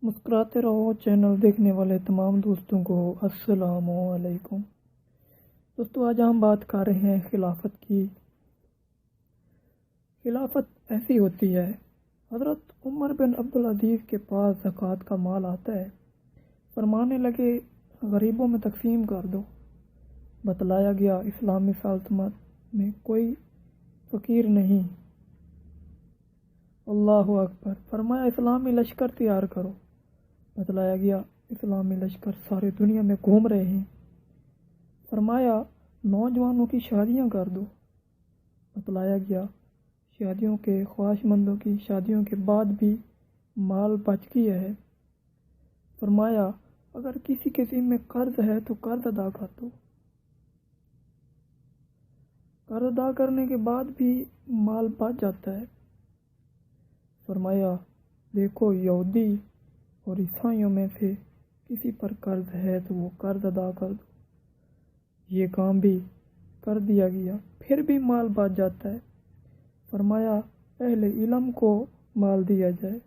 مسکراتے رہو چینل دیکھنے والے تمام دوستوں کو السلام علیکم۔ دوستو آج ہم بات کر رہے ہیں خلافت کی۔ خلافت ایسی ہوتی ہے، حضرت عمر بن عبدالعزیز کے پاس زکوٰۃ کا مال آتا ہے، فرمانے لگے غریبوں میں تقسیم کر دو۔ بتلایا گیا اسلامی سلطنت میں کوئی فقیر نہیں۔ اللہ اکبر، فرمایا اسلامی لشکر تیار کرو۔ بتلایا گیا اسلامی لشکر ساری دنیا میں گھوم رہے ہیں۔ فرمایا نوجوانوں کی شادیاں کر دو۔ بتلایا گیا شادیوں کے خواہش مندوں کی شادیوں کے بعد بھی مال بچ گیا ہے۔ فرمایا اگر کسی کے ذمہ قرض ہے تو قرض ادا کر دو۔ قرض ادا کرنے کے بعد بھی مال بچ جاتا ہے۔ فرمایا دیکھو یہودی اور عیسائیوں میں سے کسی پر قرض ہے تو وہ قرض ادا کر دو۔ یہ کام بھی کر دیا گیا، پھر بھی مال بچ جاتا ہے۔ فرمایا اہل علم کو مال دیا جائے،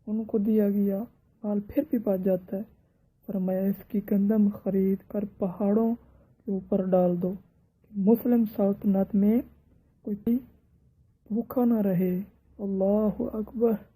ان کو دیا گیا، مال پھر بھی بچ جاتا ہے۔ فرمایا اس کی گندم خرید کر پہاڑوں کے اوپر ڈال دو، مسلم سلطنت میں کوئی بھوکا نہ رہے۔ اللہ اکبر۔